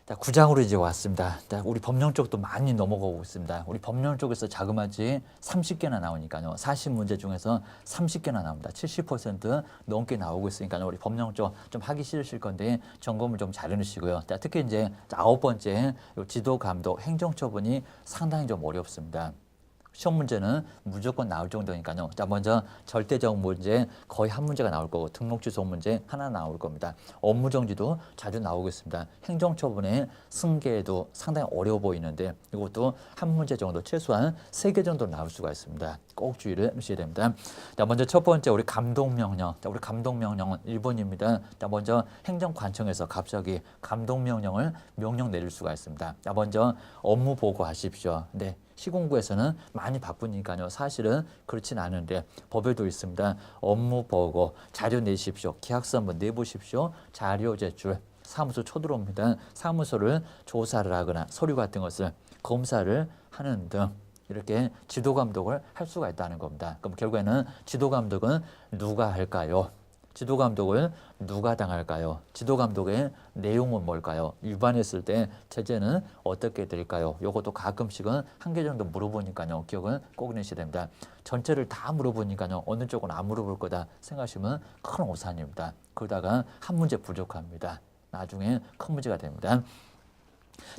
자, 9장으로 이제 왔습니다. 자, 우리 법령 쪽도 많이 넘어가고 있습니다. 우리 법령 쪽에서 자그마치 30개나 나오니까요. 40문제 중에서 30개나 나옵니다. 70% 넘게 나오고 있으니까요. 우리 법령 쪽 좀 하기 싫으실 건데 점검을 좀 잘 해놓으시고요. 자, 특히 이제 9번째 지도 감독 행정처분이 상당히 좀 어렵습니다. 시험 문제는 무조건 나올 정도니까요. 자, 먼저 절대적 문제 거의 한 문제가 나올 거고 등록 취소 문제 하나 나올 겁니다. 업무 정지도 자주 나오겠습니다. 행정처분의 승계도 상당히 어려워 보이는데 이것도 한 문제 정도 최소한 3개 정도 나올 수가 있습니다. 꼭 주의를 하셔야 됩니다. 자, 먼저 첫 번째 우리 감독명령. 자, 우리 감독명령은 1번입니다. 자, 먼저 행정관청에서 갑자기 감독명령을 명령 내릴 수가 있습니다. 자, 먼저 업무 보고하십시오. 네. 시공부에서는 많이 바쁘니까요. 사실은 그렇진 않은데 법에도 있습니다. 업무 보고, 자료 내십시오. 계약서 한번 내보십시오. 자료 제출, 사무소 쳐들어옵니다. 사무소를 조사를 하거나 서류 같은 것을 검사를 하는 등 이렇게 지도 감독을 할 수가 있다는 겁니다. 그럼 결국에는 지도 감독은 누가 할까요? 지도 감독을 누가 당할까요? 지도 감독의 내용은 뭘까요? 위반했을 때 제재는 어떻게 드릴까요? 이것도 가끔씩은 한 개 정도 물어보니까요. 기억은 꼭 내셔야 됩니다. 전체를 다 물어보니까요. 어느 쪽은 안 물어볼 거다 생각하시면 큰 오산입니다. 그러다가 한 문제 부족합니다. 나중에 큰 문제가 됩니다.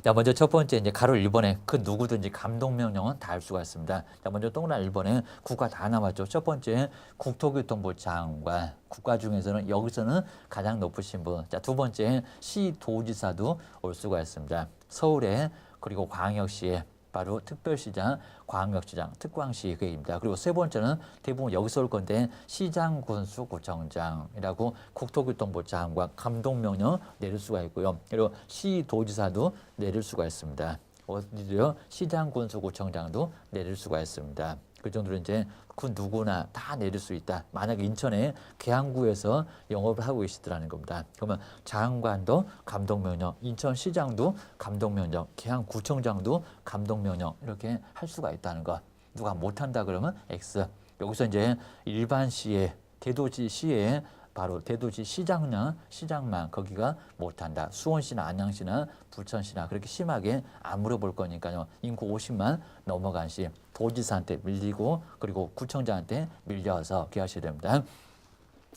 자, 먼저 첫 번째 이제 가로 1번에 그 누구든지 감독명령은 다 할 수가 있습니다. 자, 먼저 동그란 1번에 국가 다 남았죠. 첫 번째 국토교통부 장관, 국가 중에서는 여기서는 가장 높으신 분. 자, 두 번째 시도지사도 올 수가 있습니다. 서울에 그리고 광역시에 바로 특별시장, 광역시장, 특광시 계획입니다. 그리고 세 번째는 대부분 여기서 올 건데 시장, 군수, 구청장이라고 국토교통부 장관 감독명령 내릴 수가 있고요. 그리고 시도지사도 내릴 수가 있습니다. 어디도요? 시장, 군수, 구청장도 내릴 수가 있습니다. 그 정도로 이제 그 누구나 다 내릴 수 있다. 만약에 인천에 계양구에서 영업을 하고 계시더라는 겁니다. 그러면 장관도 감독명령, 인천시장도 감독명령, 계양구청장도 감독명령 이렇게 할 수가 있다는 것. 누가 못한다 그러면 X. 여기서 이제 일반 시에 대도시 시에 바로 대도시 시장만 거기가 못한다. 수원시나 안양시나 부천시나 그렇게 심하게 안 물어볼 거니까요. 인구 50만 넘어간 시 도지사한테 밀리고 그리고 구청장한테 밀려서 기하셔야 됩니다.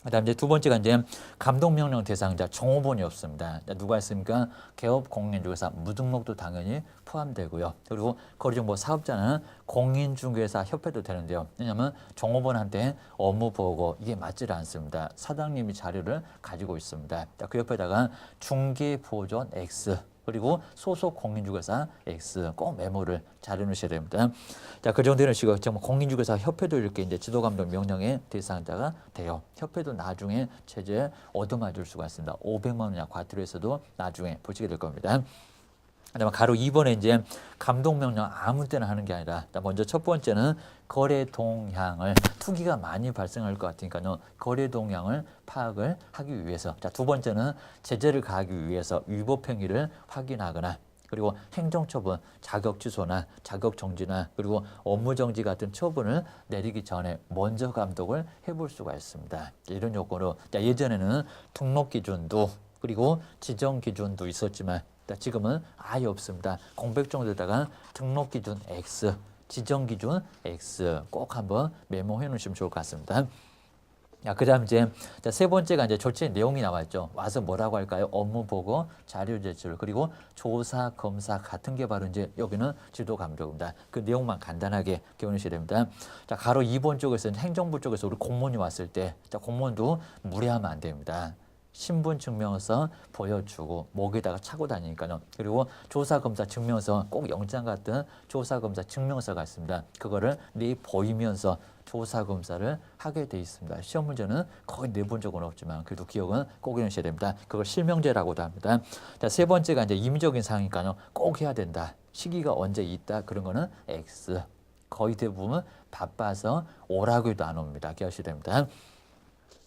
그다음 이제 두 번째가 이제 감독명령 대상자 종업원이 없습니다. 누가 있습니까? 개업, 공인중개사, 무등록도 당연히 포함되고요. 그리고 거리정보 사업자는 공인중개사 협회도 되는데요. 왜냐하면 종업원한테 업무 보고 이게 맞질 않습니다. 사장님이 자료를 가지고 있습니다. 그 옆에다가 중개보존 X 그리고 소속 공인중개사 X 꼭 메모를 잘 해놓으셔야 됩니다. 자, 그 정도 해놓으시고 정말 공인중개사 협회도 이렇게 이제 지도감독 명령의 대상자가 돼요. 협회도 나중에 제재 얻어맞을 수가 있습니다. 500만 원 이하 과태료 에서도 나중에 보시게 될 겁니다. 그다음에 가로 2번에 이제 감독명령 아무 때나 하는 게 아니라 먼저 첫 번째는 거래 동향을 투기가 많이 발생할 것 같으니까요. 거래 동향을 파악을 하기 위해서 두 번째는 제재를 가하기 위해서 위법 행위를 확인하거나 그리고 행정처분, 자격 취소나 자격 정지나 그리고 업무 정지 같은 처분을 내리기 전에 먼저 감독을 해볼 수가 있습니다. 이런 요건으로 예전에는 등록 기준도 그리고 지정 기준도 있었지만 지금은 아예 없습니다. 공백 정도에다가 등록 기준 X, 지정 기준 X 꼭 한번 메모해 놓으시면 좋을 것 같습니다. 그 다음 이제 세 번째가 이제 조치 내용이 나왔죠. 와서 뭐라고 할까요? 업무 보고, 자료 제출, 그리고 조사, 검사 같은 게 바로 이제 여기는 지도 감독입니다. 그 내용만 간단하게 기억하셔야 됩니다. 가로 2번 쪽에서는 행정부 쪽에서 우리 공무원이 왔을 때, 공무원도 무례하면 안 됩니다. 신분증명서 보여주고 목에다가 차고 다니니까요. 그리고 조사검사 증명서 꼭 영장 같은 조사검사 증명서가 있습니다. 그거를 내보이면서 조사검사를 하게 돼 있습니다. 시험 문제는 거의 내본 적은 없지만 그래도 기억은 꼭 해주셔야 됩니다. 그걸 실명제라고도 합니다. 자, 세 번째가 이제 임의적인 사항이니까요. 꼭 해야 된다. 시기가 언제 있다 그런 거는 X. 거의 대부분 바빠서 오라고 해도 안 옵니다. 기억하셔야 됩니다.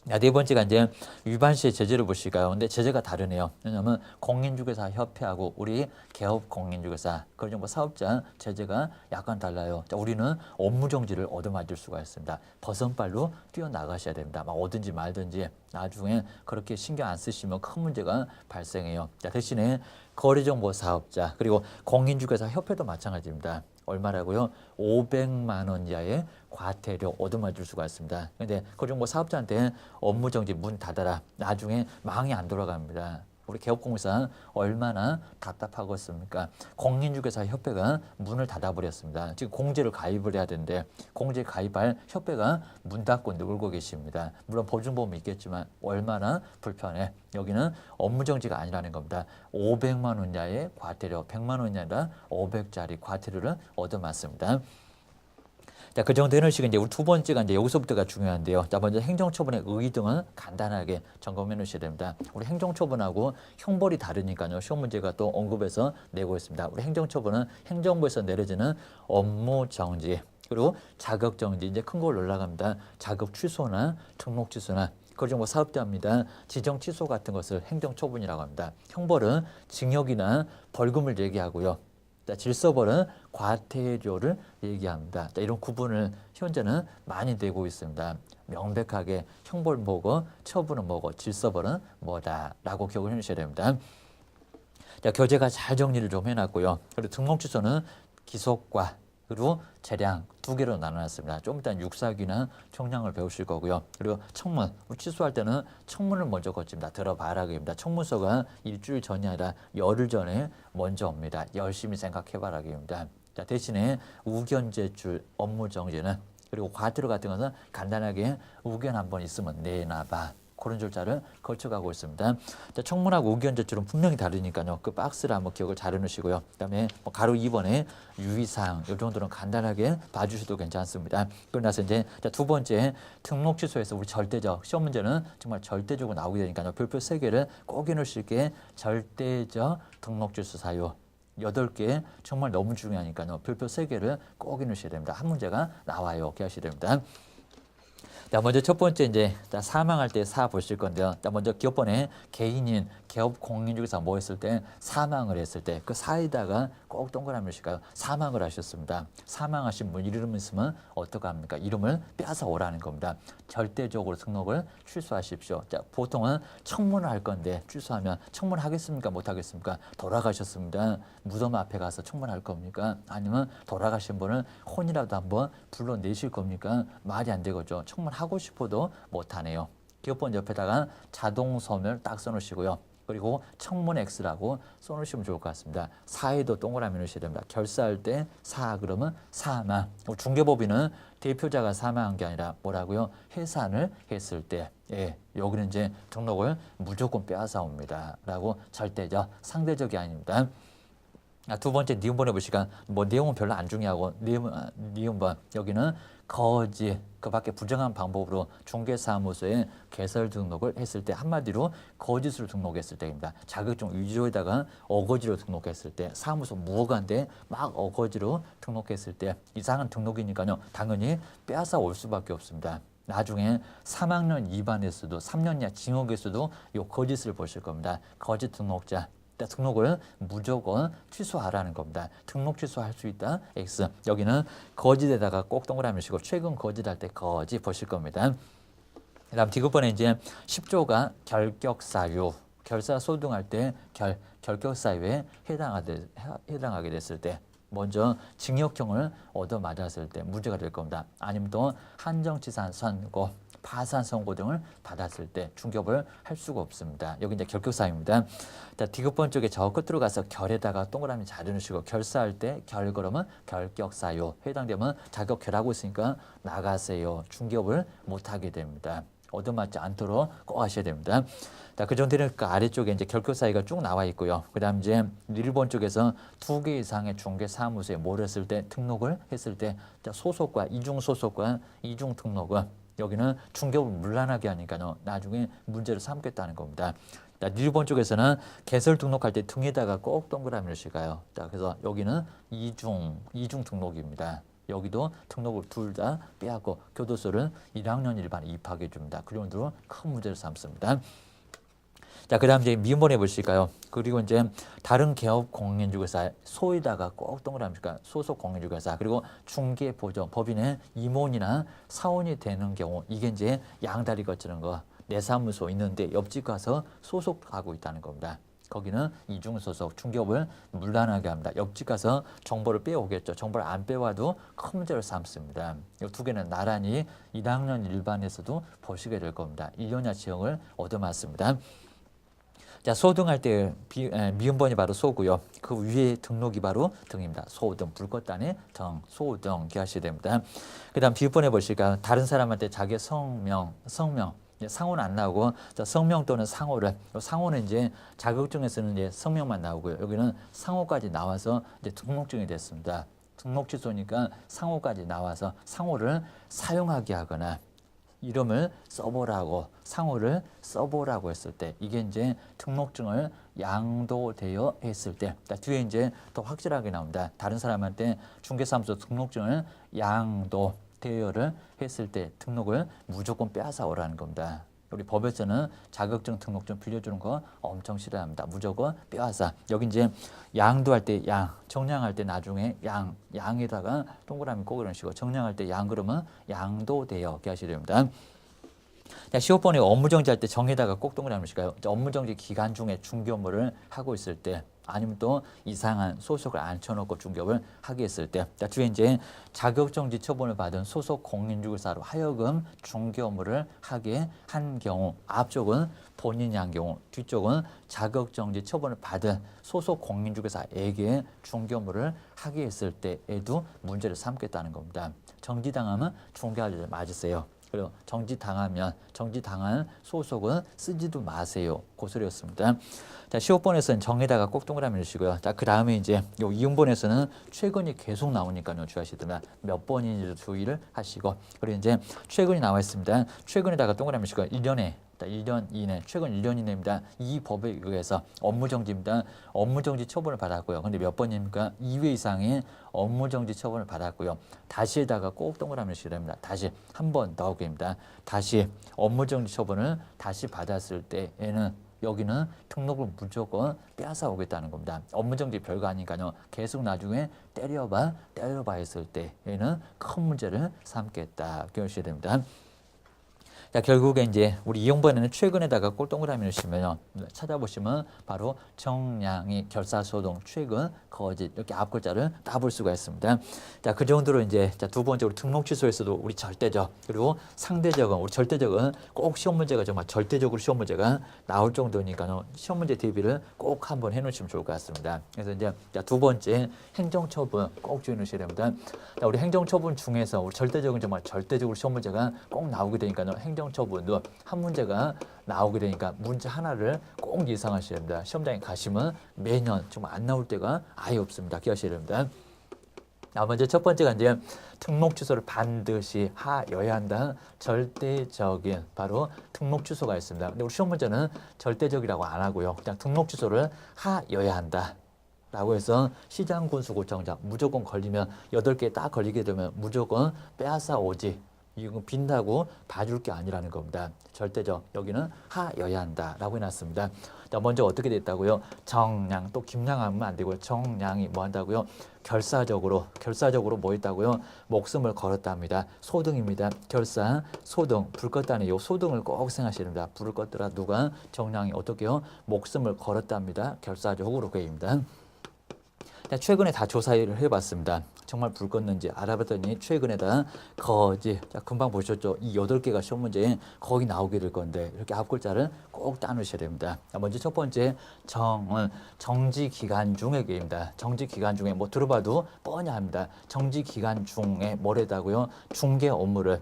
네 번째가 이제 위반 시의 제재를 보실까요? 근데 제재가 다르네요. 왜냐하면 공인중개사 협회하고 우리 개업 공인중개사 그런 정보 사업자 제재가 약간 달라요. 자, 우리는 업무 정지를 얻어맞을 수가 있습니다. 버선발로 뛰어나가셔야 됩니다. 막 오든지 말든지 나중에 그렇게 신경 안 쓰시면 큰 문제가 발생해요. 자, 대신에 거래정보 사업자 그리고 공인중개사 협회도 마찬가지입니다. 얼마라고요? 500만 원 이하의 과태료 얻어맞을 수가 있습니다. 근데 거래정보 사업자한테 업무정지 문 닫아라. 나중에 망이 안 돌아갑니다. 우리 개업공사 얼마나 답답하겠습니까? 공인중개사 협회가 문을 닫아버렸습니다. 지금 공제를 가입을 해야 되는데 공제 가입할 협회가 문 닫고 놀고 계십니다. 물론 보증보험이 있겠지만 얼마나 불편해. 여기는 업무정지가 아니라는 겁니다. 500만 원 이하의 과태료, 100만 원이 아니라 500짜리 과태료를 얻어맞습니다. 자, 그 정도 해놓으시고 이제 우리 두 번째가 이제 여기서부터가 중요한데요. 자, 먼저 행정처분의 의등은 간단하게 점검해 놓으셔야 됩니다. 우리 행정처분하고 형벌이 다르니까요. 시험 문제가 또 언급해서 내고 있습니다. 우리 행정처분은 행정부에서 내려지는 업무정지 그리고 자격정지 이제 큰 걸 올라갑니다. 자격 취소나 등록 취소나 거래정보 사업자입니다. 지정 취소 같은 것을 행정처분이라고 합니다. 형벌은 징역이나 벌금을 얘기하고요. 자, 질서벌은 과태료를 얘기합니다. 자, 이런 구분을 현재는 많이 되고 있습니다. 명백하게 형벌 뭐고 처분은 뭐고 질서벌은 뭐다라고 기억을 해주셔야 됩니다. 자, 교재가 잘 정리를 좀 해놨고요. 그리고 등록 취소는 기속과 그리고 재량 두 개로 나눠놨습니다. 좀 이따 육사기나 총량을 배우실 거고요. 그리고 청문, 취소할 때는 청문을 먼저 거칩니다. 들어봐라기입니다. 청문서가 일주일 전이 아니라 열흘 전에 먼저 옵니다. 열심히 생각해봐라기입니다. 자, 대신에 우견 제출, 업무 정지는 그리고 과태료 같은 것은 간단하게 우견 한번 있으면 내놔봐. 그런 절차를 거쳐가고 있습니다. 자, 청문하고 의견 제출은 분명히 다르니까요. 그 박스를 한번 기억을 잘 해놓으시고요. 그다음에 뭐 가로 2번에 유의사항 이 정도는 간단하게 봐주셔도 괜찮습니다. 그러고 나서 이제 두 번째 등록 취소에서 우리 절대적 시험 문제는 정말 절대적으로 나오게 되니까요. 별표 3개를 꼭 해놓으실게 절대적 등록 취소 사유. 8개 정말 너무 중요하니까요. 별표 3개를 꼭 해놓으셔야 됩니다. 한 문제가 나와요. 이렇게 하셔야 됩니다. 자, 먼저 첫 번째 이제 사망할 때 사 보실 건데요. 자, 먼저 기업번에 개인인 개업 공인중개사 뭐 했을 때 사망을 했을 때 그 사이다가 꼭 동그라미를 칠까요? 사망을 하셨습니다. 사망하신 분 이름 있으면 어떡합니까? 이름을 빼앗아 오라는 겁니다. 절대적으로 등록을 취소하십시오. 자, 보통은 청문을 할 건데 취소하면 청문하겠습니까? 못하겠습니까? 돌아가셨습니다. 무덤 앞에 가서 청문할 겁니까? 아니면 돌아가신 분을 혼이라도 한번 불러내실 겁니까? 말이 안 되겠죠. 청문하고 싶어도 못하네요. 기업번 옆에다가 자동 소멸 딱 써놓으시고요. 그리고 청문 X라고 써놓으시면 좋을 것 같습니다. 사에도 동그라미 넣으셔야 됩니다. 결사할 때 사 그러면 사망. 중개법인은 대표자가 사망한 게 아니라 뭐라고요? 해산을 했을 때 여기는 이제 등록을 무조건 빼앗아 옵니다. 라고 절대적, 상대적이 아닙니다. 두 번째 니은번 해보시니까 뭐 내용은 별로 안 중요하고 니은번 여기는 거짓 그 밖에 부정한 방법으로 중개사무소에 개설 등록을 했을 때 한마디로 거짓으로 등록했을 때입니다. 자격증 위조에다가 어거지로 등록했을 때 사무소 무허가인데 막 어거지로 등록했을 때 이상한 등록이니까요. 당연히 빼앗아 올 수밖에 없습니다. 나중에 3학년 2반에서도 3년 이하 징역에서도 이 거짓을 보실 겁니다. 거짓 등록자. 등록을 무조건 취소하라는 겁니다. 등록 취소할 수 있다. X. 여기는 거짓에다가 꼭 동그라미 치고 최근 거짓할 때 거짓 보실 겁니다. 그다음 디귿번에 이제 10조가 결격사유. 결사 소등할 때 결격사유에 해당하게 됐을 때 먼저 징역형을 얻어맞았을 때 문제가 될 겁니다. 아니면 또 한정치산 선고 파산 선고 등을 받았을 때 중개업을 할 수가 없습니다. 여기 이제 결격사유입니다. 자, 디귿번 쪽에 저 끝으로 가서 결에다가 동그라미 잘 해놓으시고 결사할 때 결 그러면 결격사유 해당되면 자격 결하고 있으니까 나가세요. 중개업을 못하게 됩니다. 얻어맞지 않도록 꼭 하셔야 됩니다. 자, 그 정도는 그 아래쪽에 이제 결격사유가 쭉 나와 있고요. 그 다음 이제 1번 쪽에서 2개 이상의 중개사무소에 뭘 했을 때 등록을 했을 때 소속과 이중소속과 이중 등록은 여기는 중개업을 문란하게 하니까요. 나중에 문제를 삼겠다는 겁니다. 자, 1번 쪽에서는 개설 등록할 때 등에다가 꼭 동그라미를 씌가요. 자, 그래서 여기는 이중 등록입니다. 여기도 등록을 둘 다 빼앗고 교도소를 1학년 일반에 입학해 줍니다. 그 정도로 큰 문제를 삼습니다. 자, 그 다음 이제 미음본해 보실까요? 그리고 이제 다른 개업 공인중개사 소에다가 꼭 동그라미니까 소속 공인중개사 그리고 중개보조 법인의 임원이나 사원이 되는 경우 이게 이제 양다리 거치는 거 내 사무소 있는데 옆집 가서 소속하고 있다는 겁니다. 거기는 이중소속 중개업을 문란하게 합니다. 옆집 가서 정보를 빼오겠죠. 정보를 안 빼와도 큰 문제를 삼습니다. 이 두 개는 나란히 1학년 일반에서도 보시게 될 겁니다. 1년여 지형을 얻어맞습니다. 자, 소등할 때 미음번이 바로 소고요. 그 위에 등록이 바로 등입니다. 소등, 불 껐다니 등, 소등 이렇게 하셔야 됩니다. 그 다음 비읍번해 보실까요? 다른 사람한테 자기의 성명, 상호는 안 나오고 성명 또는 상호를 상호는 이제 자격증에서는 이제 성명만 나오고요. 여기는 상호까지 나와서 이제 등록증이 됐습니다. 등록 취소니까 상호까지 나와서 상호를 사용하게 하거나 이름을 써보라고 상호를 써보라고 했을 때 이게 이제 등록증을 양도되어 했을 때 뒤에 이제 더 확실하게 나옵니다. 다른 사람한테 중개사무소 등록증을 양도 대여를 했을 때 등록을 무조건 빼앗아 오라는 겁니다. 우리 법에서는 자격증 등록증 빌려주는 거 엄청 싫어합니다. 무조건 빼앗아. 여기 이제 양도할 때 양, 정량할 때 나중에 양에다가 동그라미 꼭 이런 식으로 정량할 때 양 그러면 양도대여 이렇게 하셔야 됩니다. 자, 15번에 업무정지할 때 정에다가 꼭 동그라미 칠까요? 업무정지 기간 중에 중개업무를 하고 있을 때 아니면 또 이상한 소속을 앉혀놓고 중개업을 하게 했을 때 뒤에 이제 자격정지 처분을 받은 소속 공인중개사로 하여금 중개업무를 하게 한 경우 앞쪽은 본인이 한 경우 뒤쪽은 자격정지 처분을 받은 소속 공인중개사에게 중개업무를 하게 했을 때에도 문제를 삼겠다는 겁니다. 정지당하면 중개할 맞으세요. 그리고 정지당한 소속은 쓰지도 마세요. 고소리였습니다. 자, 15번에서는 정에다가 꼭 동그라미 넣으시고요. 자, 그 다음에 이제 요 2번에서는 최근이 계속 나오니까요. 주의하시더라. 몇 번인지 주의를 하시고. 그리고 이제 최근이 나와 있습니다. 최근에다가 동그라미 넣으시고요. 1년에 1년 이내, 최근 1년 이내입니다. 이 법에 의해서 업무정지입니다. 업무정지 처분을 받았고요. 근데 몇 번입니까? 2회 이상의 업무정지 처분을 받았고요. 다시에다가 꼭 동그라미 넣으셔야 됩니다. 다시 한 번 더 하기입니다. 다시 업무정지 처분을 다시 받았을 때에는 여기는 등록을 무조건 빼앗아 오겠다는 겁니다. 업무정지 별거 아니니까요. 계속 나중에 때려봐 했을 때에는 큰 문제를 삼겠다. 기억하셔야 됩니다. 자, 결국에 이제 우리 이용번에는 최근에다가 꼭 동그라미 넣으시면요. 찾아보시면 바로 정량이 결사소동, 최근, 거짓 이렇게 앞글자를 다 볼 수가 있습니다. 자, 그 정도로 이제 두 번째 우리 등록 취소에서도 우리 절대적 그리고 상대적은 우리 절대적은 꼭 시험 문제가 정말 절대적으로 시험 문제가 나올 정도니까요. 시험 문제 대비를 꼭 한번 해놓으시면 좋을 것 같습니다. 그래서 이제 두 번째 행정처분 꼭 주의 넣으셔야 됩니다. 자, 우리 행정처분 중에서 우리 절대적은 정말 절대적으로 시험 문제가 꼭 나오게 되니까요. 행정처분도 한 문제가 나오게 되니까 문제 하나를 꼭 예상하셔야 됩니다. 시험장에 가시면 매년 정말 안 나올 때가 아예 없습니다. 기억하셔야 됩니다. 먼저 첫 번째가 이제 등록 취소를 반드시 하여야 한다. 절대적인 바로 등록 취소가 있습니다. 근데 우리 시험 문제는 절대적이라고 안 하고요. 그냥 등록 취소를 하여야 한다. 라고 해서 시장군수고청장 무조건 걸리면 8개 딱 걸리게 되면 무조건 빼앗아 오지. 이건 빈다고 봐줄 게 아니라는 겁니다. 절대적 여기는 하여야 한다라고 해놨습니다. 자, 먼저 어떻게 됐다고요? 정량 또 김량하면 안 되고요. 정량이 뭐 한다고요? 결사적으로 뭐 했다고요? 목숨을 걸었답니다. 소등입니다. 결사 소등 불 껐다는 이 소등을 꼭 생각하셔야 됩니다. 불을 껐더라 누가 정량이 어떻게요? 목숨을 걸었답니다. 결사적으로 그입니다. 최근에 다 조사를 해봤습니다. 정말 불 껐는지 알아봤더니 최근에다 거짓. 자, 금방 보셨죠? 이 8개가 시험 문제에 거기 나오게 될 건데 이렇게 앞글자를 꼭 따놓으셔야 됩니다. 먼저 첫 번째 정은 정지 기간 중의 게입니다. 정지 기간 중에 뭐 들어봐도 뻔히 합니다. 정지 기간 중에 뭐래다고요? 중개 업무를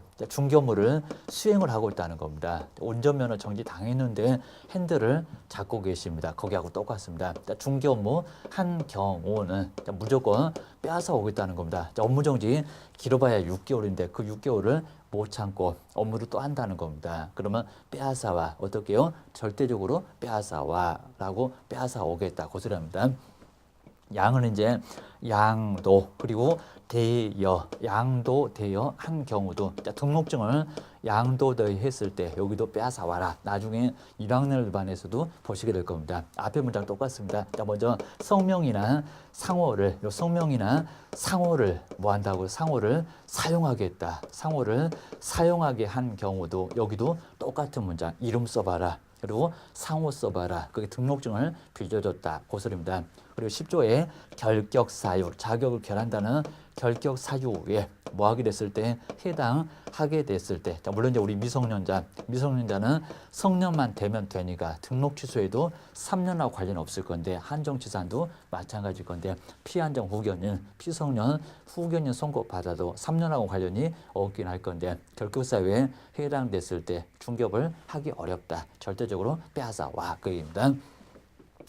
수행을 하고 있다는 겁니다. 운전면허 정지 당했는데 핸들을 잡고 계십니다. 거기하고 똑같습니다. 중개 업무 한 경우는 무조건 빼앗아 오겠다는 겁니다. 업무정지 길어봐야 6개월인데 그 6개월을 못 참고 업무를 또 한다는 겁니다. 그러면 빼앗아와 어떻게요? 절대적으로 빼앗아와 라고 빼앗아 오겠다. 고소리합니다. 양은 이제 양도 그리고 대여, 양도 대여 한 경우도 자, 등록증을 양도 대여했을 때 여기도 빼앗아 와라. 나중에 1학년 일반에서도 보시게 될 겁니다. 앞에 문장 똑같습니다. 자, 먼저 성명이나 상호를 요 성명이나 상호를 뭐 한다고 상호를 사용하겠다. 상호를 사용하게 한 경우도 여기도 똑같은 문장 이름 써봐라. 그리고 상호 써봐라. 그게 등록증을 빌려줬다. 고설입니다. 그리고 10조에 결격사유, 자격을 결한다는 결격사유에 뭐 하게 됐을 때 해당하게 됐을 때 자, 물론 이제 우리 미성년자는 성년만 되면 되니까 등록 취소에도 3년하고 관련 없을 건데 한정치산도 마찬가지일 건데 피한정 후견인, 피성년 후견인 선고받아도 3년하고 관련이 없긴 할 건데 결격사유에 해당됐을 때 중개업을 하기 어렵다. 절대적으로 빼앗아 와. 그 얘기입니다.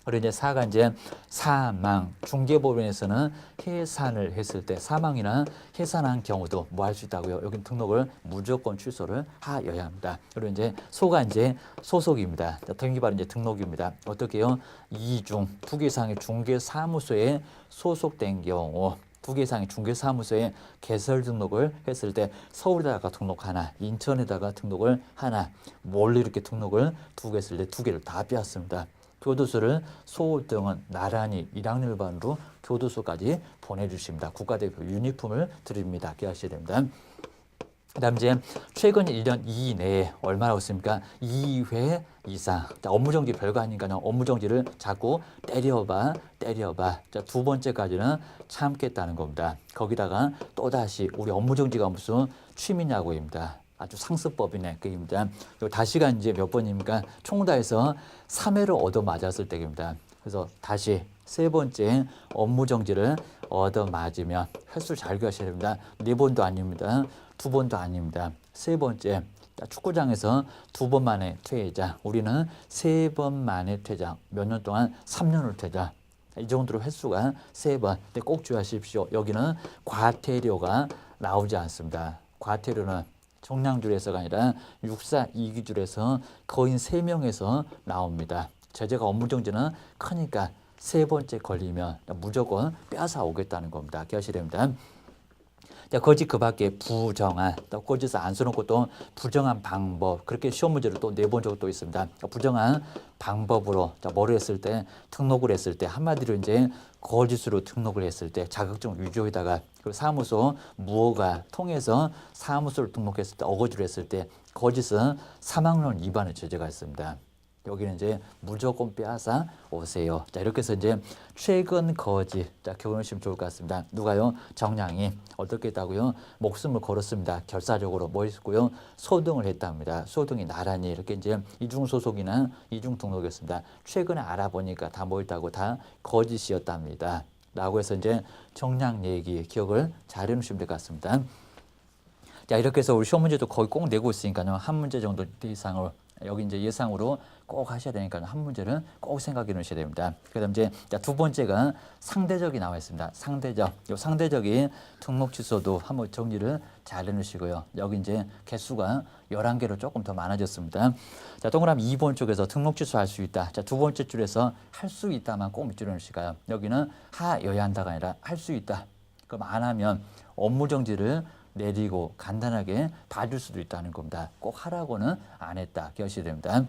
그리고 이제 4가 이제 사망, 중개법원에서는 해산을 했을 때 사망이나 해산한 경우도 뭐 할 수 있다고요? 여기 등록을 무조건 취소를 하여야 합니다. 그리고 이제 소가 이제 소속입니다. 등기발은 이제 등록입니다. 어떻게요? 2중, 2개 이상의 중개사무소에 소속된 경우 2개 이상의 중개사무소에 개설 등록을 했을 때 서울에다가 등록 하나, 인천에다가 등록을 하나, 몰래 이렇게 등록을 2개 했을 때 2개를 다 빼앗습니다. 교도소를 소 등은 나란히 1학년 일반으로 교도소까지 보내주십니다. 국가대표 유니폼을 드립니다. 기억하셔야 됩니다. 그 다음 이제 최근 1년 이내에 얼마나 있습니까? 2회 이상. 자, 업무정지 별거 아니니까요. 업무정지를 자꾸 때려봐. 자, 두 번째까지는 참겠다는 겁니다. 거기다가 또다시 우리 업무정지가 무슨 취미냐고입니다. 아주 상습법이네. 그입니다. 다시가 이제 몇 번입니까? 총 다해서 3회를 얻어 맞았을 때입니다. 그래서 다시 세 번째 업무정지를 얻어 맞으면 횟수 잘 기하셔야 됩니다. 4번도 아닙니다. 2번도 아닙니다. 세 번째 축구장에서 2번 만에 퇴장. 우리는 3번 만에 퇴장. 몇 년 동안 3년을 퇴장. 이 정도로 횟수가 3번. 근데 꼭 주의하십시오. 여기는 과태료가 나오지 않습니다. 과태료는 정량줄에서가 아니라 육사 2기줄에서 거의 3명에서 나옵니다. 제재가 업무정지는 크니까 세 번째 걸리면 무조건 빼앗아 오겠다는 겁니다. 기억하셔야 됩니다. 거짓 그 밖에 부정한, 또 거짓을 안 써놓고 또 부정한 방법, 그렇게 시험 문제를 또 내본 적도 있습니다. 부정한 방법으로 뭐를 했을 때 등록을 했을 때 한마디로 이제 거짓으로 등록을 했을 때 자격증 위조에다가 그리고 사무소 무허가 통해서 사무소를 등록했을 때 어거지로 했을 때 거짓은 3학년 위반의 죄가 있습니다. 여기는 이제 무조건 빼앗아 오세요. 자, 이렇게 해서 이제 최근 거짓. 자, 교훈하시면 좋을 것 같습니다. 누가요? 정량이 어떻게 했다고요? 목숨을 걸었습니다. 결사적으로 뭐 했고요? 소등을 했답니다. 소등이 나란히 이렇게 이제 이중 소속이나 이중 등록이었습니다. 최근에 알아보니까 다 뭐 했다고 다 거짓이었답니다. 라고 해서 이제 정량 얘기 기억을 잘 해놓으시면 될 것 같습니다. 자, 이렇게 해서 우리 시험 문제도 거의 꼭 내고 있으니까요. 한 문제 정도 이상으로 여기 이제 예상으로 꼭 하셔야 되니까 한 문제는 꼭 생각해 놓으셔야 됩니다. 그다음 이제 두 번째가 상대적이 나와 있습니다. 상대적. 요 상대적인 등록 취소도 한번 정리를 잘 해 놓으시고요. 여기 이제 개수가 11개로 조금 더 많아졌습니다. 자, 동그라미 2번 쪽에서 등록 취소할 수 있다. 자, 두 번째 줄에서 할 수 있다만 꼭 밑줄여 놓으실까요? 여기는 하여야 한다가 아니라 할 수 있다. 그럼 안 하면 업무 정지를 내리고 간단하게 봐줄 수도 있다는 겁니다. 꼭 하라고는 안 했다. 기억하셔야 됩니다.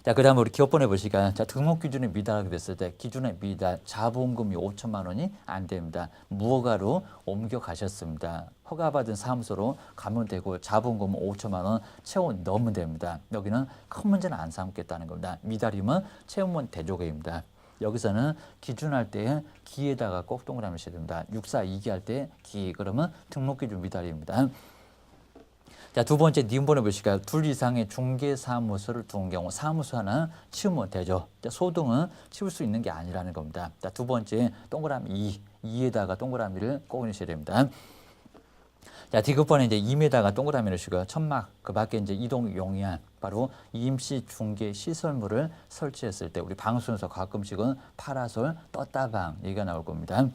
자, 그 다음에 우리 기업번호 보시니까 자, 등록 기준에 미달하게 됐을 때 기준에 미달 자본금이 5천만 원이 안 됩니다. 무허가로 옮겨가셨습니다. 허가받은 사무소로 가면 되고 자본금은 5천만 원 채워 넣으면 됩니다. 여기는 큰 문제는 안 삼겠다는 겁니다. 미달이면 채우면 대조개입니다. 여기서는 기준할 때 기에다가 꼭 동그라미 쳐야 됩니다. 6사 2기 할 때 기 그러면 등록 기준 미달입니다. 자, 두 번째 니은번호 보실까요? 둘 이상의 중개사무소를 둔 경우 사무소 하나 치우면 되죠. 자, 소등은 치울 수 있는 게 아니라는 겁니다. 자, 두 번째 동그라미 2에다가 동그라미를 꼭 넣으셔야 됩니다. 자, 디귿번에 이제 2m가 동그라미 넣으시고요. 천막 그 밖에 이제 이동 용이한 바로 임시 중개 시설물을 설치했을 때 우리 방송에서 가끔씩은 파라솔 떴다방 얘기가 나올 겁니다.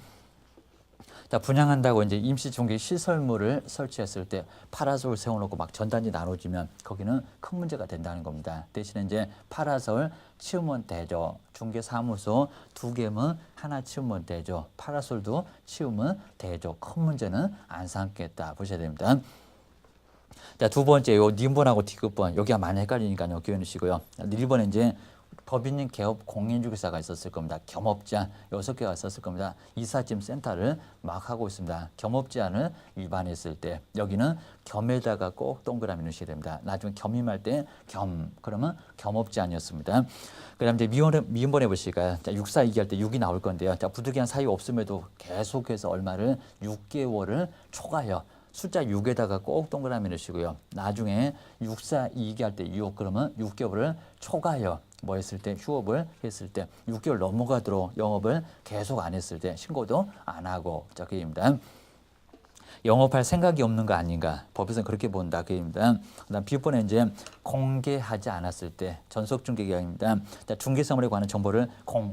자, 분양한다고 이제 임시중개 시설물을 설치했을 때 파라솔 세워놓고 막 전단지 나눠주면 거기는 큰 문제가 된다는 겁니다. 대신에 이제 파라솔 치우면 되죠. 중개사무소 2개면 하나 치우면 되죠. 파라솔도 치우면 되죠. 큰 문제는 안 삼겠다 보셔야 됩니다. 자, 두 번째 요 니은번하고 디귿번 여기가 많이 헷갈리니까요. 기억해 주시고요. 1번에 이제 법인인 개업 공인중개사가 있었을 겁니다. 겸업제한 6개가 있었을 겁니다. 이삿짐 센터를 막 하고 있습니다. 겸업제한을 위반했을 때 여기는 겸에다가 꼭 동그라미 넣으셔야 됩니다. 나중에 겸임할 때 겸 그러면 겸업제한이었습니다. 그다음 이제 미음번에 보시니까 자, 6사 얘기할 때 6이 나올 건데요. 자, 부득이한 사유 없음에도 계속해서 얼마를 6개월을 초과해요. 숫자 6에다가 꼭 동그라미 넣으시고요. 나중에 6사 얘기할 때 6, 그러면 6개월을 초과해요. 뭐 했을 때 휴업을 했을 때 6개월 넘어가도록 영업을 계속 안 했을 때 신고도 안 하고 자 그입니다. 영업할 생각이 없는 거 아닌가 법에서는 그렇게 본다 그입니다. 그다음 B번에 이제 공개하지 않았을 때 전속중개계약입니다. 자, 중개사물에 관한 정보를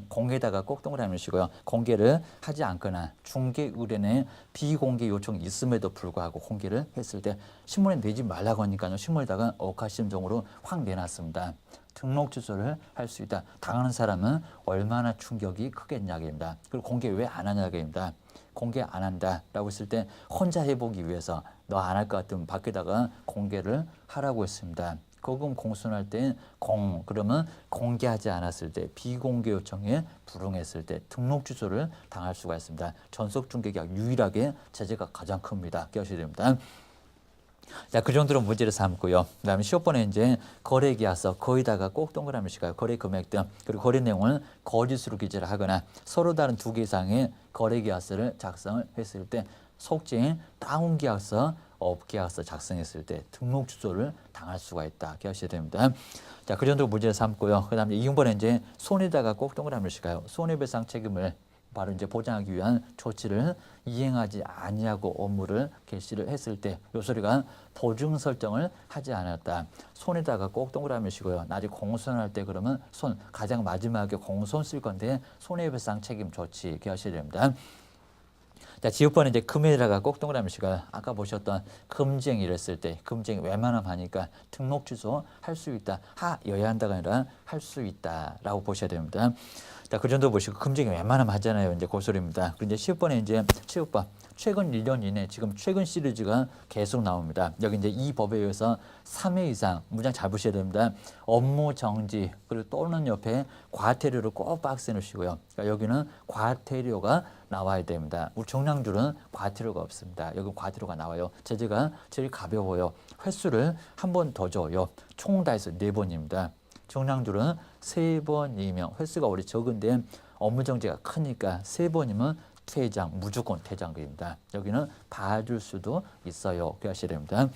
공개에다가 꼭 동그라미 넣으시고요. 공개를 하지 않거나 중개 의뢰인의 비공개 요청이 있음에도 불구하고 공개를 했을 때 신문에 내지 말라고 하니까요. 신문에다가 억하심정으로 확 내놨습니다. 등록 취소를 할 수 있다. 당하는 사람은 얼마나 충격이 크겠냐입니다. 그리고 공개 왜 안 하냐입니다. 공개 안 한다라고 했을 때 혼자 해보기 위해서 너 안 할 것 같으면 밖에다가 공개를 하라고 했습니다. 거금 공순할 때 그러면 공개하지 않았을 때 비공개 요청에 불응했을 때 등록 취소를 당할 수가 있습니다. 전속중개계약 유일하게 제재가 가장 큽니다. 기억하셔야 됩니다. 자, 그 정도로 문제를 삼고요. 그 다음에 10번에 이제 거래계약서 거의다가 꼭 동그라미 씩가요. 거래 금액 등 그리고 거래 내용을 거짓으로 기재를 하거나 서로 다른 2개 이상의 거래계약서를 작성을 했을 때 속칭 다운계약서, 업계약서 작성했을 때 등록 취소를 당할 수가 있다. 기억하셔야 됩니다. 자, 그 정도로 문제를 삼고요. 그 다음에 2번에 이제 손해다가 꼭 동그라미 씩가요. 손해배상 책임을 바로 이제 보장하기 위한 조치를 이행하지 아니하고 업무를 개시를 했을 때 요 소리가 보증 설정을 하지 않았다. 손에다가 꼭 동그라미 시고요. 나중에 공손할 때 그러면 손 가장 마지막에 공손 쓸 건데 손해배상 책임 조치 기하셔야 됩니다. 자, 지역번은 이제 금에다가 꼭 동그라미 시가 아까 보셨던 금쟁이를 했을 때 금쟁이 웬만하면 하니까 등록 취소 할 수 있다. 하여야 한다가 아니라 할 수 있다라고 보셔야 됩니다. 자, 그 정도 보시고 금쟁이 웬만하면 하잖아요. 이제 그 소리입니다. 그리고 이제 10번에 이제 체육법 최근 1년 이내 지금 최근 시리즈가 계속 나옵니다. 여기 이제 이 법에 의해서 3회 이상 문장 잘 보셔야 됩니다. 업무 정지 그리고 또는 옆에 과태료를 꼭 박스에 넣으시고요. 그러니까 여기는 과태료가 나와야 됩니다. 우리 정량줄은 과태료가 없습니다. 여기 과태료가 나와요. 제재가 제일 가벼워요. 횟수를 한 번 더 줘요. 총 다 해서 4번입니다. 정량줄은 3번이면 횟수가 우리 적은데 업무 정지가 크니까 3번이면 퇴장, 무조건 퇴장입니다. 여기는 봐줄 수도 있어요. 기억하셔야 됩니다.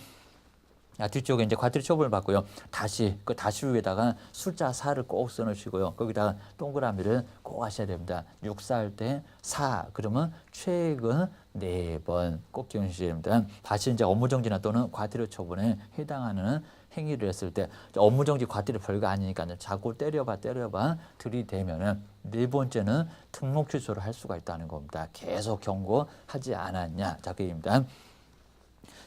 뒤쪽에 이제 과태료 처벌을 받고요. 다시 그 다시 위에다가 숫자 4를 꼭 써놓으시고요. 거기다가 동그라미를 꼭 하셔야 됩니다. 6사 할 때 4 그러면 최근 4번 꼭 기억하셔야 됩니다. 다시 이제 업무정지나 또는 과태료 처분에 해당하는 행위를 했을 때 업무정지 과태료 별거 아니니까 자꾸 때려봐 들이대면은 4번째는 등록 취소를 할 수가 있다는 겁니다. 계속 경고하지 않았냐 자기입니다.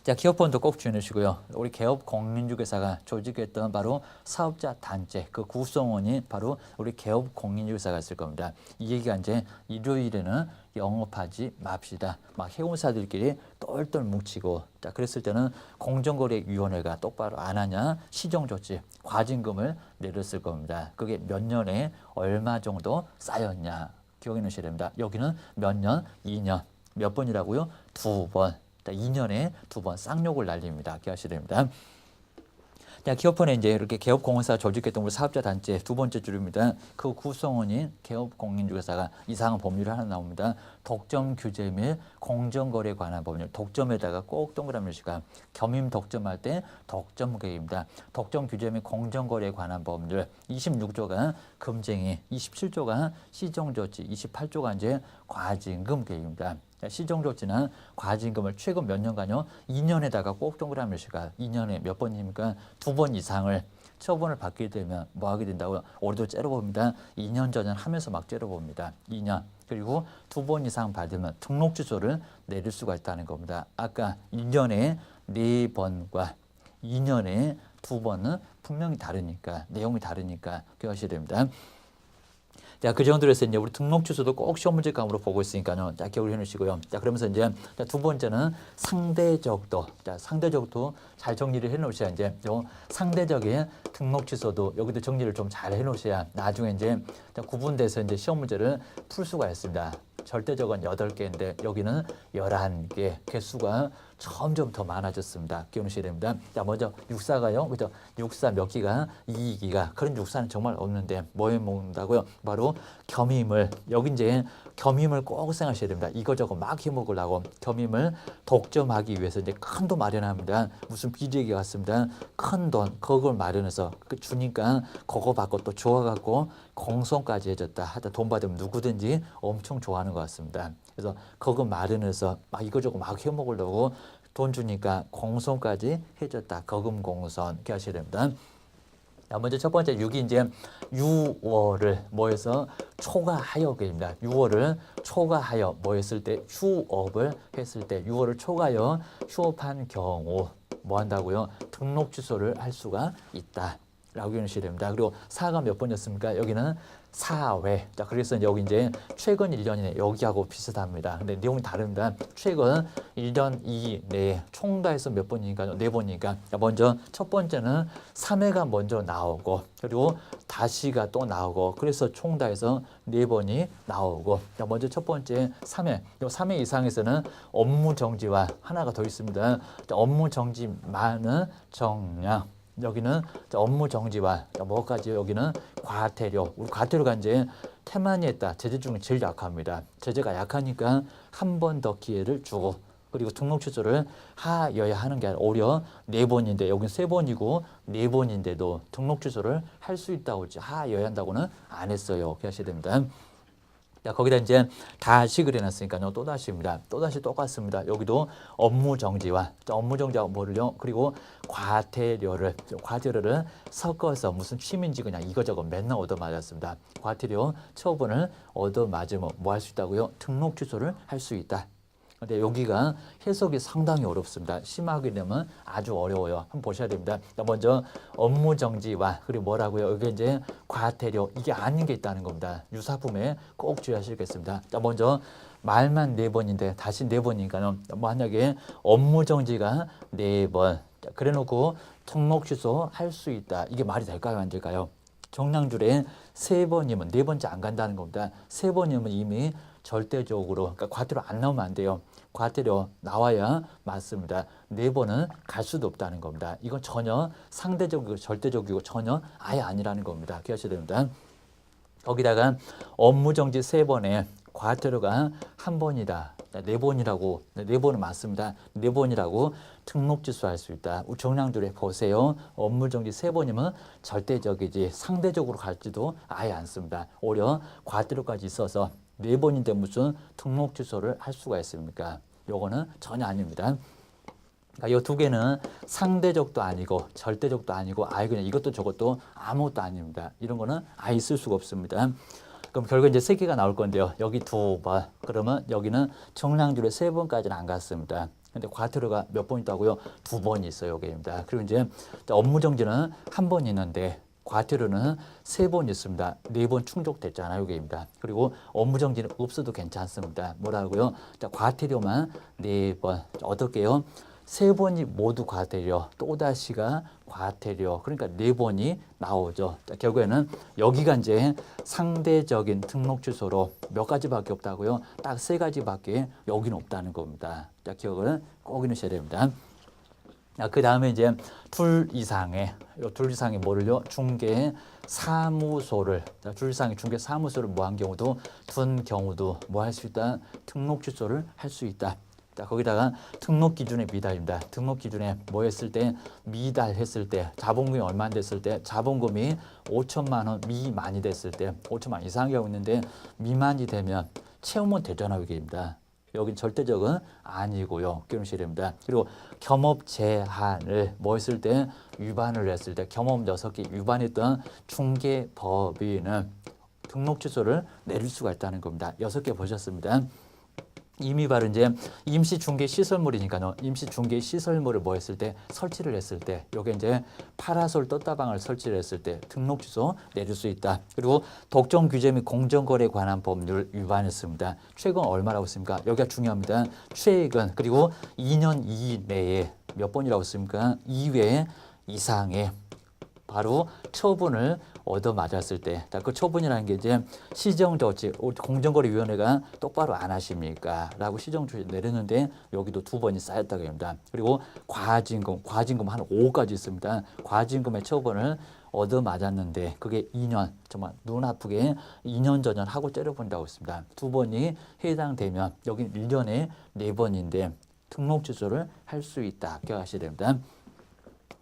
자, 기업번도 꼭 주의하시고요. 우리 개업 공인중개사가 조직했던 바로 사업자 단체 그 구성원이 바로 우리 개업 공인중개사가 있을 겁니다. 이 얘기가 이제 일요일에는 영업하지 맙시다. 막 회원사들끼리 똘똘 뭉치고 자 그랬을 때는 공정거래위원회가 똑바로 안 하냐 시정조치 과징금을 내렸을 겁니다. 그게 몇 년에 얼마 정도 쌓였냐 기억해 놓으셔야 됩니다. 여기는 몇 년, 2년 몇 번이라고요? 2번. 2년에 2번 쌍욕을 날립니다. 기억하셔야 됩니다. 기업번에 이제 이렇게 개업공인사 조직했던 우리 사업자 단체 2번째 줄입니다. 그 구성원인 개업공인중개사가 이상한 법률이 하나 나옵니다. 독점 규제 및 공정거래에 관한 법률. 독점에다가 꼭 동그라미 시가 겸임 독점할 때 독점 계획입니다. 독점 규제 및 공정거래에 관한 법률 26조가 금쟁이, 27조가 시정조치, 28조가 이제 과징금 계획입니다. 시정조치는 과징금을 최근 몇 년간요? 2년에다가 꼭 동그라미가 2년에 몇 번입니까? 2번 이상을 처분을 받게 되면 뭐 하게 된다고요? 올해도 째려봅니다. 2년 전에 하면서 막 째려봅니다. 2년. 그리고 2번 이상 받으면 등록 취소를 내릴 수가 있다는 겁니다. 아까 1년에 4번과 2년에 2번은 분명히 다르니까, 내용이 다르니까 기억하셔야 됩니다. 자, 그 정도로 해서 이제 우리 등록 취소도 꼭 시험 문제 감으로 보고 있으니까요. 자, 기억을 해 놓으시고요. 자, 그러면서 이제 두 번째는 상대적도. 자, 상대적도 잘 정리를 해 놓으셔야 이제 요 상대적인 등록 취소도 여기도 정리를 좀 잘 해 놓으셔야 나중에 이제 구분돼서 이제 시험 문제를 풀 수가 있습니다. 절대적은 8개인데 여기는 11개, 개수가 점점 더 많아졌습니다. 기억하셔야 됩니다. 자, 먼저 육사가요. 그죠? 육사 몇 기가? 2기가. 그런 육사는 정말 없는데 뭐에 먹는다고요? 바로 겸임을. 여기 이제 겸임을 꼭 생각하셔야 됩니다. 이거저거 막 해먹으려고 겸임을 독점하기 위해서 이제 큰 돈 마련합니다. 무슨 비리기 같습니다. 큰 돈, 그걸 마련해서 주니까 그거 받고 또 좋아갖고 공성까지 해줬다. 하다 돈 받으면 누구든지 엄청 좋아하는 것 같습니다. 그래서 그거 마련해서 막 이거저거 막 해먹으려고 돈 주니까 공성까지 해줬다. 거금공선 이렇게 하셔야 됩니다. 자, 먼저 첫 번째 6이 이제 6월을 뭐해서 초과하여입니다. 6월을 초과하여 뭐 했을 때 휴업을 했을 때 6월을 초과하여 휴업한 경우 뭐 한다고요? 등록 취소를 할 수가 있다. 라고 해주셔야 됩니다. 그리고 4가 몇 번이었습니까? 여기는 4회. 자, 그래서 여기 이제 최근 1년이네. 여기하고 비슷합니다. 근데 내용이 다릅니다. 최근 1년 이내에 총 다 해서 몇 번이니까요? 4번이니까. 자, 먼저 첫 번째는 3회가 먼저 나오고, 그리고 다시가 또 나오고, 그래서 총 다 해서 4번이 나오고. 자, 먼저 첫 번째 3회. 3회 이상에서는 업무 정지와 하나가 더 있습니다. 자, 업무 정지만은 정량. 여기는 업무 정지와 뭐까지 여기는 과태료. 우리 과태료가 이제 태만이 했다. 제재 중에 제일 약합니다. 제재가 약하니까 한 번 더 기회를 주고 그리고 등록 취소를 하여야 하는 게 아니라 오히려 4번인데 여기는 3번이고 4번인데도 등록 취소를 할 수 있다고 하여야 한다고는 안 했어요. 그렇게 하셔야 됩니다. 자, 거기다 이제 다시 그려놨으니까요. 또 다시입니다. 또 다시 똑같습니다. 여기도 업무 정지와 업무 정지하고 뭐를요? 그리고 과태료를 섞어서 무슨 취민지 그냥 이거저거 맨날 얻어맞았습니다. 과태료 처분을 얻어맞으면 뭐 할 수 있다고요? 등록 취소를 할 수 있다. 근데 여기가 해석이 상당히 어렵습니다. 심하게 되면 아주 어려워요. 한번 보셔야 됩니다. 먼저 업무 정지와 그리고 뭐라고요? 여기 이제 과태료 이게 아닌 게 있다는 겁니다. 유사품에 꼭 주의하시겠습니다. 자, 먼저 말만 4번인데 다시 4번이니까요. 만약에 업무 정지가 4번 그래놓고 등록 취소 할 수 있다. 이게 말이 될까요? 안 될까요? 정량줄에 3번이면 4번째 안 간다는 겁니다. 3번이면 이미 절대적으로 그러니까 과태료 안 나오면 안 돼요. 과태료 나와야 맞습니다. 4번은 갈 수도 없다는 겁니다. 이건 전혀 상대적이고 절대적이고 전혀 아예 아니라는 겁니다. 기억하셔야 됩니다. 거기다가 업무정지 3번에 과태료가 1번이다. 4번이라고 4번은 맞습니다. 4번이라고 등록 취소할 수 있다. 우리 정량줄에 보세요. 업무정지 3번이면 절대적이지 상대적으로 갈지도 아예 않습니다. 오히려 과태료까지 있어서 4번인데 무슨 등록 취소를 할 수가 있습니까? 요거는 전혀 아닙니다. 그러니까 이 두 개는 상대적도 아니고 절대적도 아니고 아예 그냥 이것도 저것도 아무것도 아닙니다. 이런 거는 아예 있을 수가 없습니다. 그럼 결국 이제 3개가 나올 건데요. 여기 2번. 그러면 여기는 정량줄에 3번까지는 안 갔습니다. 근데 과태료가 몇 번 있다고요? 2번이 있어요. 여기입니다. 그리고 이제 업무 정지는 1번 있는데 과태료는 3번 있습니다. 4번 충족됐잖아요. 여기입니다. 그리고 업무 정지는 없어도 괜찮습니다. 뭐라고요? 자, 과태료만 4번. 어떻게요? 3번이 모두 과태료, 또다시가 과태료. 그러니까 4번이 나오죠. 자, 결국에는 여기가 이제 상대적인 등록 취소로 몇 가지밖에 없다고요? 딱 3가지밖에 여기는 없다는 겁니다. 자, 기억을 꼭 해주셔야 됩니다. 그 다음에 이제 둘 이상의 뭐를요? 중개 사무소를 둘 이상의 중개 사무소를 뭐 한 경우도 둔 경우도 뭐 할 수 있다? 등록 취소를 할 수 있다. 자, 거기다가 등록 기준의 미달입니다. 등록 기준에 뭐 했을 때 미달했을 때 자본금이 얼마 됐을 때 자본금이 5천만 원 미만이 됐을 때 5천만 원 이상이 있는데 미만이 되면 채우면 되잖아요. 이게입니다. 여긴 절대적은 아니고요. 기억하셔야 됩니다. 그리고 겸업 제한을 뭐 했을 때 위반을 했을 때 겸업 6개 위반했던 중개법인은 등록 취소를 내릴 수가 있다는 겁니다. 6개 보셨습니다. 이미 바로 이제 임시 중개 시설물이니까요. 임시 중개 시설물을 뭐 했을 때 설치를 했을 때 요게 이제 파라솔 떴다방을 설치를 했을 때 등록 취소 내릴 수 있다. 그리고 독점 규제 및 공정거래에 관한 법률 위반했습니다. 최근 얼마라고 했습니까? 여기가 중요합니다. 최근 그리고 2년 이내에 몇 번이라고 했습니까? 2회 이상의 바로 처분을 얻어맞았을 때, 그 처분이라는 게 이제 시정조치, 공정거래위원회가 똑바로 안 하십니까? 라고 시정조치 내렸는데 여기도 2번이 쌓였다고 합니다. 그리고 과징금 한 5까지 있습니다. 과징금의 처분을 얻어맞았는데 그게 2년, 정말 눈 아프게 2년 전년 하고 때려본다고 했습니다. 2번이 해당되면 여기 1년에 4번인데 등록 취소를 할 수 있다. 기억하셔야 됩니다.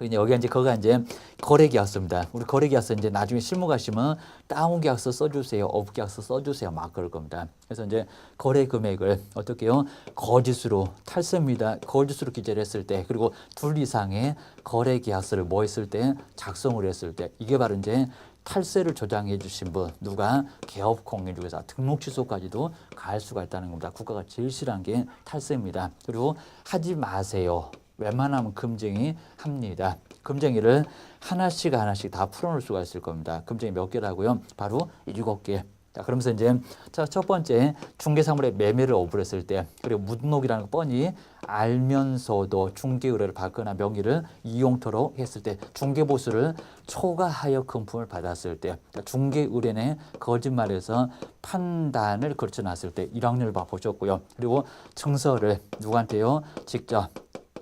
여기가 이제 거기가 이제 거래계약서입니다. 우리 거래계약서 이제 나중에 실무 가시면 다운계약서 써주세요, 업계약서 써주세요, 막 그럴 겁니다. 그래서 이제 거래 금액을 어떻게요? 거짓으로 탈세입니다. 거짓으로 기재를 했을 때, 그리고 둘 이상의 거래계약서를 뭐 했을 때 작성을 했을 때, 이게 바로 이제 탈세를 조장해 주신 분, 누가 개업공인 중에서 등록 취소까지도 갈 수가 있다는 겁니다. 국가가 제일 싫어하는 게 탈세입니다. 그리고 하지 마세요. 웬만하면 금쟁이 합니다. 금쟁이를 하나씩 다 풀어놓을 수가 있을 겁니다. 금쟁이 몇 개라고요? 바로 7개. 자, 그러면서 이제 첫 번째 중개사물의 매매를 어불했을 때, 그리고 무등록이라는 거 뻔히 알면서도 중개 의뢰를 받거나 명의를 이용토록 했을 때, 중개보수를 초과하여 금품을 받았을 때, 중개 의뢰는 거짓말해서 판단을 거쳐놨을 때 1학년을 보셨고요. 그리고 증서를 누구한테요? 직접.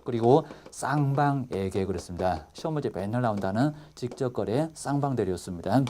그리고 쌍방에게 그랬습니다. 시험 문제 맨날 나온다는 직접 거래 쌍방대리였습니다.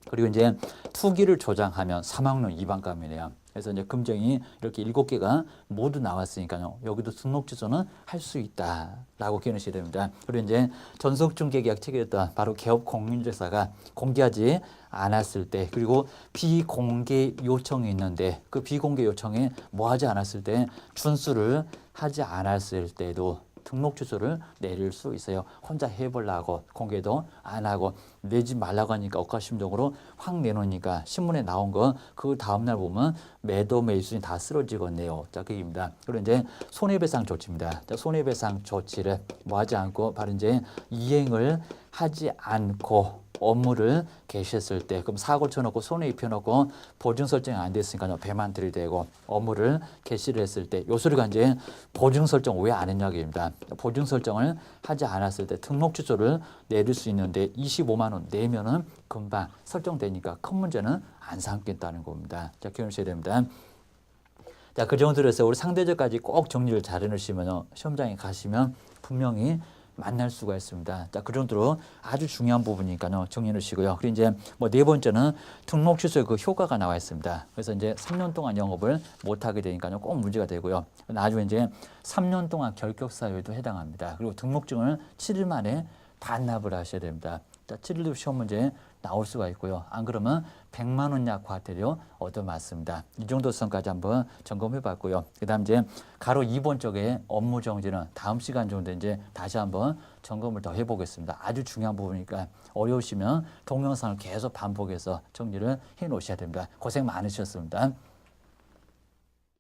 그리고 이제 투기를 조장하면 3학년 2반감이네요. 그래서 이제 금쟁이 이렇게 7개가 모두 나왔으니까요. 여기도 등록 취소는 할 수 있다라고 기억하셔야 됩니다. 그리고 이제 전속중개계약 체결했던 바로 개업공인중개사가 공개하지 않았을 때, 그리고 비공개 요청이 있는데 그 비공개 요청에 뭐 하지 않았을 때, 준수를 하지 않았을 때도 등록 취소를 내릴 수 있어요. 혼자 해보려고 공개도 안 하고 내지 말라고 하니까 억가심정으로 확 내놓으니까 신문에 나온 거 그 다음날 보면 매도 매수인 다 쓰러지겠네요. 자, 그 얘기입니다. 그리고 이제 손해배상 조치입니다. 자, 손해배상 조치를 뭐 하지 않고 바로 이제 이행을 하지 않고 업무를 개시했을 때, 그럼 사고 쳐놓고 손해 입혀놓고 보증 설정이 안 됐으니까 배만 들이대고 업무를 개시를 했을 때, 요 소리가 이제 보증 설정 왜 안 했냐고입니다. 보증 설정을 하지 않았을 때 등록 취소를 내릴 수 있는데 25만 원 내면은 금방 설정되니까 큰 문제는 안 삼겠다는 겁니다. 자, 기억하셔야 됩니다. 자, 그 정도로 해서 우리 상대적까지 꼭 정리를 잘 해놓으시면 시험장에 가시면 분명히 만날 수가 있습니다. 자, 그 정도로 아주 중요한 부분이니까요. 정리해 놓으시고요. 그리고 이제 뭐 네 번째는 등록 취소의 그 효과가 나와 있습니다. 그래서 이제 3년 동안 영업을 못 하게 되니까요. 꼭 문제가 되고요. 나중에 이제 3년 동안 결격 사유에도 해당합니다. 그리고 등록증을 7일 만에 반납을 하셔야 됩니다. 자, 7일도 시험 문제 나올 수가 있고요. 안 그러면 100만 원 약 과태료 얻어맞습니다. 이 정도 선까지 한번 점검해 봤고요. 그다음 이제 가로 2번 쪽에 업무 정지는 다음 시간 정도 이제 다시 한번 점검을 더 해보겠습니다. 아주 중요한 부분이니까 어려우시면 동영상을 계속 반복해서 정리를 해 놓으셔야 됩니다. 고생 많으셨습니다.